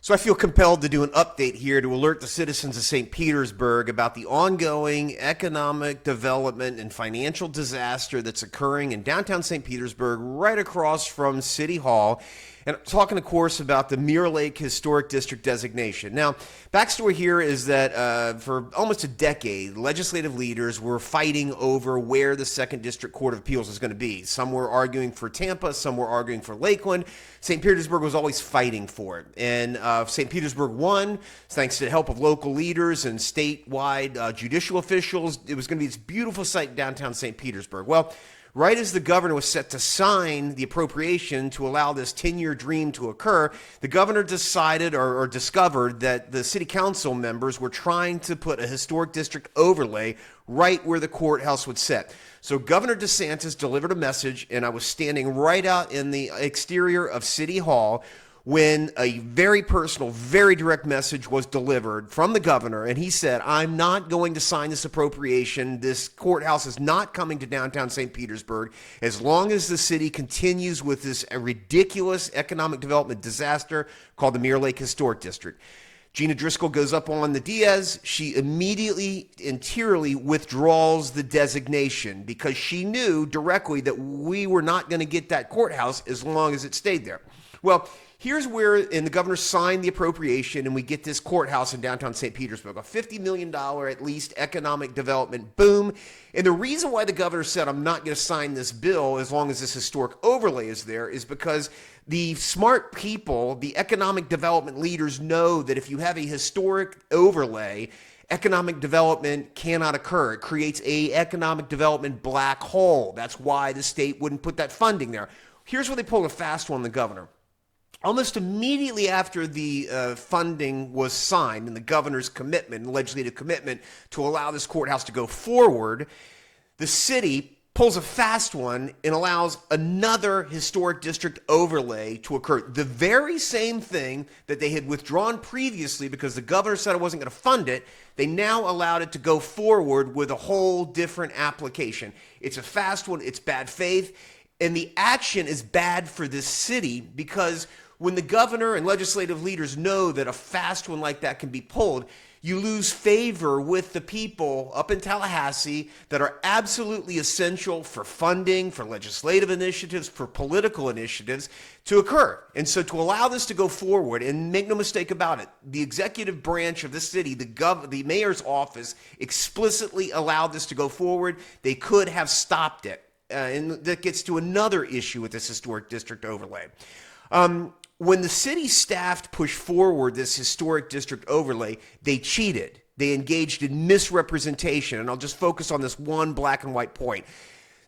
So I feel compelled to do an update here to alert the citizens of St. Petersburg about the ongoing economic development and financial disaster that's occurring in downtown St. Petersburg, right across from City Hall. And I'm talking, of course, about the Mirror Lake Historic District designation. Now, backstory here is that for almost a decade, legislative leaders were fighting over where the Second District Court of Appeals was going to be. Some were arguing for Tampa, some were arguing for Lakeland. St. Petersburg was always fighting for it. And St. Petersburg won, thanks to the help of local leaders and statewide judicial officials. It was going to be this beautiful site in downtown St. Petersburg. Well, right as the governor was set to sign the appropriation to allow this 10-year dream to occur, the governor decided or discovered that the city council members were trying to put a historic district overlay right where the courthouse would sit. So Governor DeSantis delivered a message, and I was standing right out in the exterior of City Hall when a very personal, very direct message was delivered from the governor, and he said, I'm not going to sign this appropriation. This courthouse is not coming to downtown St. Petersburg as long as the city continues with this ridiculous economic development disaster called the Mirror Lake Historic District. Gina Driscoll goes up on the Diaz. She immediately and tearily withdraws the designation because she knew directly that we were not going to get that courthouse as long as it stayed there. Well, here's where, and the governor signed the appropriation, and we get this courthouse in downtown St. Petersburg, a $50 million at least economic development, boom. And the reason why the governor said, I'm not going to sign this bill as long as this historic overlay is there is because the smart people, the economic development leaders know that if you have a historic overlay, economic development cannot occur. It creates a economic development black hole. That's why the state wouldn't put that funding there. Here's where they pulled a fast one, the governor. Almost immediately after the funding was signed and the governor's commitment, legislative commitment to allow this courthouse to go forward, the city pulls a fast one and allows another historic district overlay to occur. The very same thing that they had withdrawn previously because the governor said it wasn't going to fund it, they now allowed it to go forward with a whole different application. It's a fast one, it's bad faith, and the action is bad for this city because when the governor and legislative leaders know that a fast one like that can be pulled, you lose favor with the people up in Tallahassee that are absolutely essential for funding, for legislative initiatives, for political initiatives to occur. And so to allow this to go forward, and make no mistake about it, the executive branch of the city, the mayor's office explicitly allowed this to go forward. They could have stopped it. And that gets to another issue with this historic district overlay. When the city staff pushed forward this historic district overlay, they cheated. They engaged in misrepresentation. And I'll just focus on this one black and white point.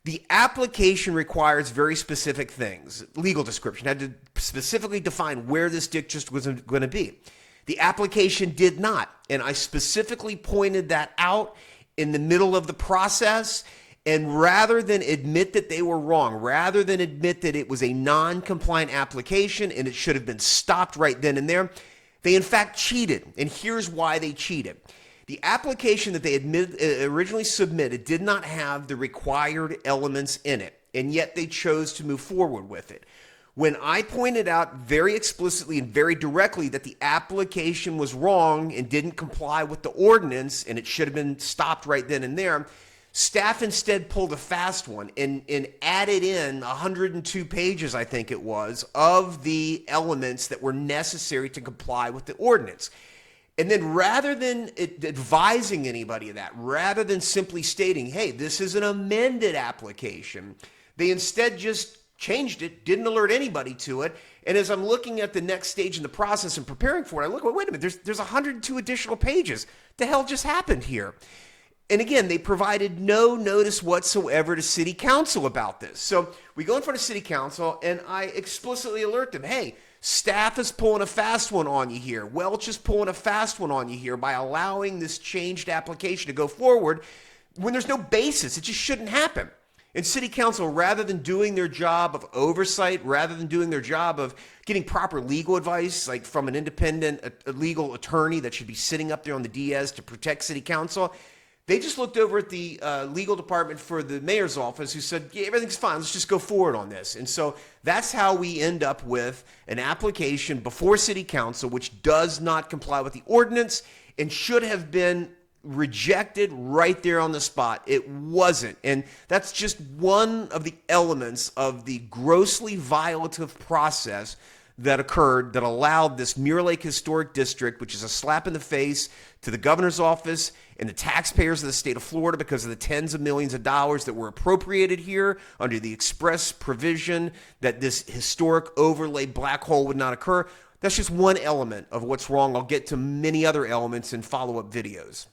The application requires very specific things. Legal description had to specifically define where this district was going to be. The application did not. And I specifically pointed that out in the middle of the process. And rather than admit that they were wrong, rather than admit that it was a non-compliant application and it should have been stopped right then and there, they in fact cheated. And here's why they cheated. The application that they originally submitted did not have the required elements in it, and yet they chose to move forward with it. When I pointed out very explicitly and very directly that the application was wrong and didn't comply with the ordinance and it should have been stopped right then and there, staff instead pulled a fast one and added in 102 pages, I think it was, of the elements that were necessary to comply with the ordinance. And then rather than advising anybody of that, rather than simply stating, hey, this is an amended application, they instead just changed it, didn't alert anybody to it. And as I'm looking at the next stage in the process and preparing for it, I look, wait a minute, there's 102 additional pages. What the hell just happened here? And again, they provided no notice whatsoever to city council about this. So we go in front of city council and I explicitly alert them, hey, staff is pulling a fast one on you here. Welch is pulling a fast one on you here by allowing this changed application to go forward when there's no basis. It just shouldn't happen. And city council, rather than doing their job of oversight, rather than doing their job of getting proper legal advice, like from an independent legal attorney that should be sitting up there on the Diaz to protect city council, They just looked over at the legal department for the mayor's office, who said, yeah, everything's fine. Let's just go forward on this. And so that's how we end up with an application before city council, which does not comply with the ordinance and should have been rejected right there on the spot. It wasn't. And that's just one of the elements of the grossly violative process that occurred that allowed this Mirror Lake Historic District, which is a slap in the face to the governor's office and the taxpayers of the state of Florida because of the tens of millions of dollars that were appropriated here under the express provision that this historic overlay black hole would not occur. That's just one element of what's wrong. I'll get to many other elements in follow-up videos.